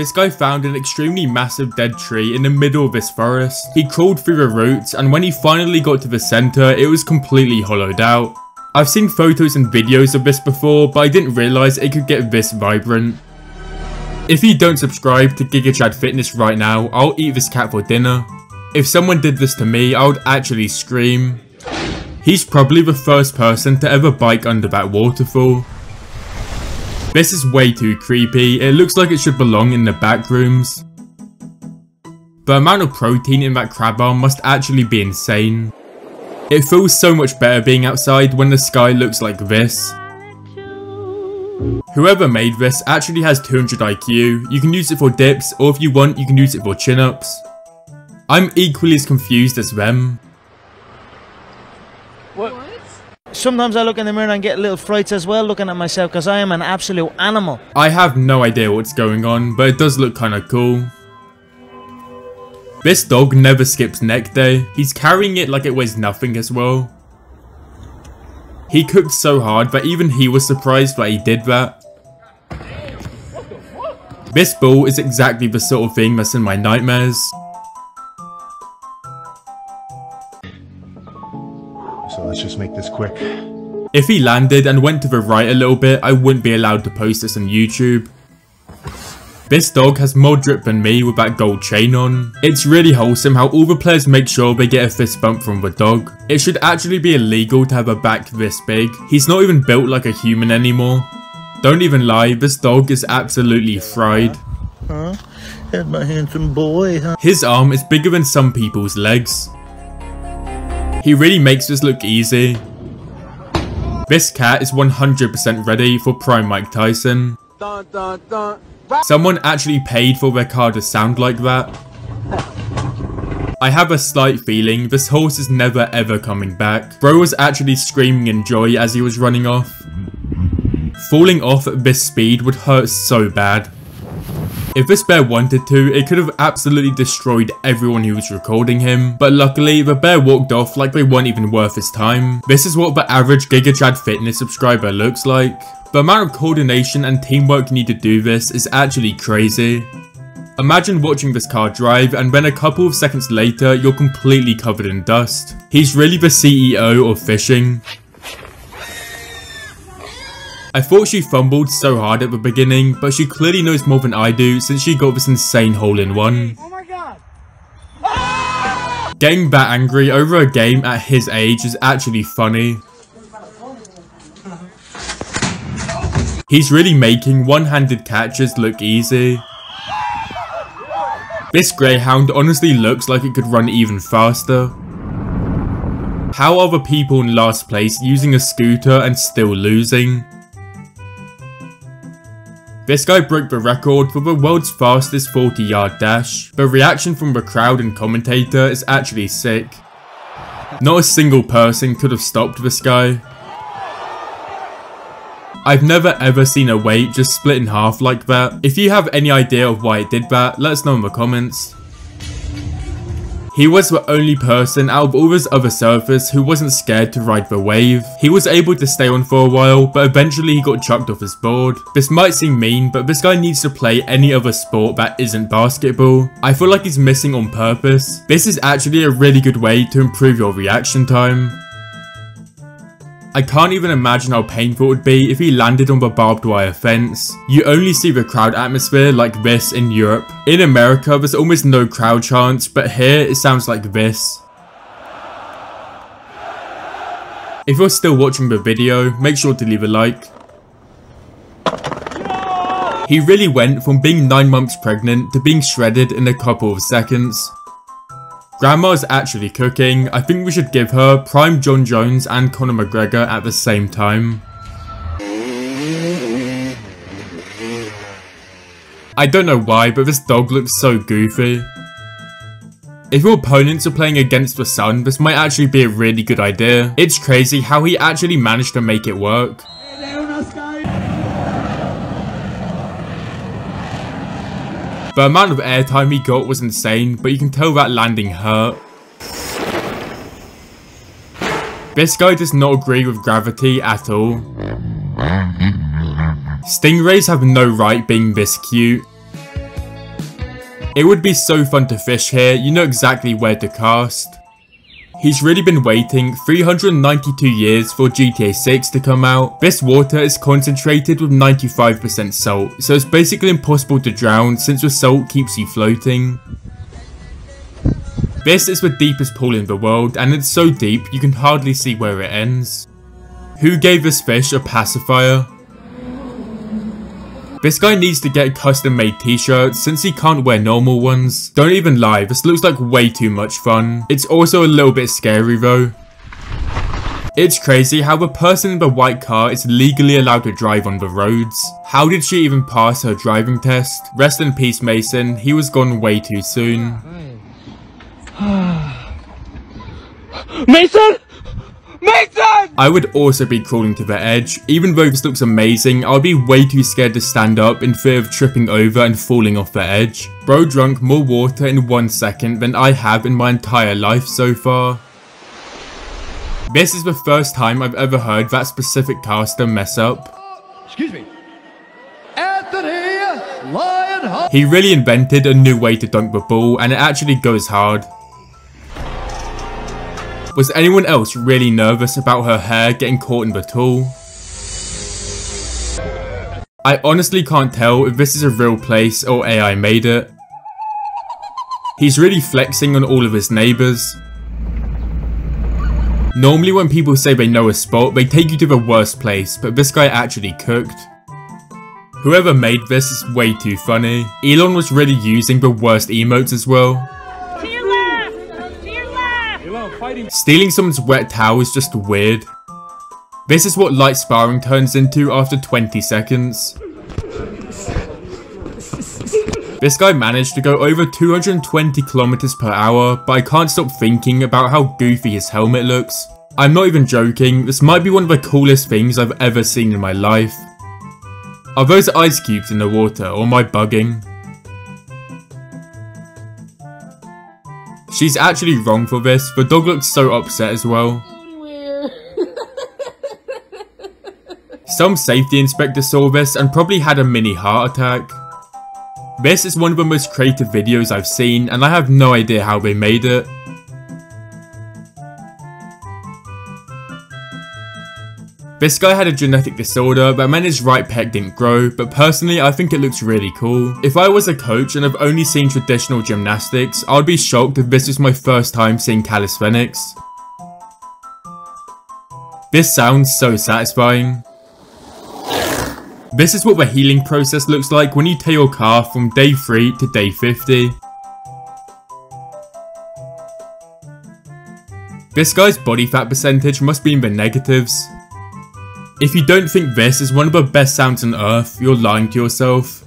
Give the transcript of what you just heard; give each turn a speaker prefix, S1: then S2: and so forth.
S1: This guy found an extremely massive dead tree in the middle of this forest. He crawled through the roots, and when he finally got to the center, it was completely hollowed out. I've seen photos and videos of this before, but I didn't realize it could get this vibrant. If you don't subscribe to GigaChadFitness right now, I'll eat this cat for dinner. If someone did this to me, I would actually scream. He's probably the first person to ever bike under that waterfall. This is way too creepy. It looks like it should belong in the back rooms. The amount of protein in that crab arm must actually be insane. It feels so much better being outside when the sky looks like this. Whoever made this actually has 200 IQ. You can use it for dips, or if you want, you can use it for chin-ups. I'm equally as confused as them.
S2: What? Sometimes I look in the mirror and get little frights as well looking at myself because I am an absolute animal.
S1: I have no idea what's going on, but it does look kinda cool. This dog never skips neck day. He's carrying it like it weighs nothing as well. He cooked so hard that even he was surprised that he did that. This bull is exactly the sort of thing that's in my nightmares.
S3: So let's just make this quick.
S1: If he landed and went to the right a little bit, I wouldn't be allowed to post this on YouTube. This dog has more drip than me with that gold chain on. It's really wholesome how all the players make sure they get a fist bump from the dog. It should actually be illegal to have a back this big. He's not even built like a human anymore. Don't even lie, this dog is absolutely fried.
S2: Huh? Here's my handsome boy, huh?
S1: His arm is bigger than some people's legs. He really makes this look easy. This cat is 100% ready for Prime Mike Tyson.
S4: Dun, dun, dun.
S1: Someone actually paid for their car to sound like that. I have a slight feeling this horse is never ever coming back. Bro was actually screaming in joy as he was running off. Falling off at this speed would hurt so bad. If this bear wanted to, it could have absolutely destroyed everyone who was recording him, but luckily the bear walked off like they weren't even worth his time. This is what the average GigaChadFitness subscriber looks like. The amount of coordination and teamwork you need to do this is actually crazy. Imagine watching this car drive and then a couple of seconds later you're completely covered in dust. He's really the CEO of fishing. I thought she fumbled so hard at the beginning, but she clearly knows more than I do since she got this insane hole-in-one.
S4: Oh my god!
S1: Getting that angry over a game at his age is actually funny. He's really making one-handed catches look easy. This greyhound honestly looks like it could run even faster. How are the people in last place using a scooter and still losing? This guy broke the record for the world's fastest 40-yard dash. The reaction from the crowd and commentator is actually sick. Not a single person could have stopped this guy. I've never ever seen a weight just split in half like that. If you have any idea of why it did that, let us know in the comments. He was the only person out of all his other surfers who wasn't scared to ride the wave. He was able to stay on for a while, but eventually he got chucked off his board. This might seem mean, but this guy needs to play any other sport that isn't basketball. I feel like he's missing on purpose. This is actually a really good way to improve your reaction time. I can't even imagine how painful it would be if he landed on the barbed wire fence. You only see the crowd atmosphere like this in Europe. In America, there's almost no crowd chants, but here it sounds like this. If you're still watching the video, make sure to leave a like. He really went from being 9 months pregnant to being shredded in a couple of seconds. Grandma's actually cooking. I think we should give her prime John Jones and Conor McGregor at the same time. I don't know why, but this dog looks so goofy. If your opponents are playing against the sun, this might actually be a really good idea. It's crazy how he actually managed to make it work. The amount of airtime he got was insane, but you can tell that landing hurt. This guy does not agree with gravity at all. Stingrays have no right being this cute. It would be so fun to fish here, you know exactly where to cast. He's really been waiting 392 years for GTA 6 to come out. This water is concentrated with 95% salt, so it's basically impossible to drown since the salt keeps you floating. This is the deepest pool in the world, and it's so deep you can hardly see where it ends. Who gave this fish a pacifier? This guy needs to get custom made t-shirts since he can't wear normal ones. Don't even lie, this looks like way too much fun. It's also a little bit scary though. It's crazy how the person in the white car is legally allowed to drive on the roads. How did she even pass her driving test? Rest in peace, Mason, he was gone way too soon.
S4: Mason! Mason!
S1: I would also be crawling to the edge. Even though this looks amazing, I would be way too scared to stand up in fear of tripping over and falling off the edge. Bro drank more water in 1 second than I have in my entire life so far. This is the first time I've ever heard that specific caster mess up.
S4: Excuse me. Anthony Lionheart.
S1: He really invented a new way to dunk the ball, and it actually goes hard. Was anyone else really nervous about her hair getting caught in the tool? I honestly can't tell if this is a real place or AI made it. He's really flexing on all of his neighbours. Normally when people say they know a spot, they take you to the worst place, but this guy actually cooked. Whoever made this is way too funny. Elon was really using the worst emotes as well. Stealing someone's wet towel is just weird. This is what light sparring turns into after 20 seconds. This guy managed to go over 220 kilometers per hour, but I can't stop thinking about how goofy his helmet looks. I'm not even joking, this might be one of the coolest things I've ever seen in my life. Are those ice cubes in the water, or am I bugging? She's actually wrong for this, the dog looks so upset as well. Some safety inspector saw this and probably had a mini heart attack. This is one of the most creative videos I've seen, and I have no idea how they made it. This guy had a genetic disorder that meant his right pec didn't grow, but personally I think it looks really cool. If I was a coach and I've only seen traditional gymnastics, I would be shocked if this was my first time seeing calisthenics. This sounds so satisfying. This is what the healing process looks like when you tear your calf from day 3 to day 50. This guy's body fat percentage must be in the negatives. If you don't think this is one of the best sounds on earth, you're lying to yourself.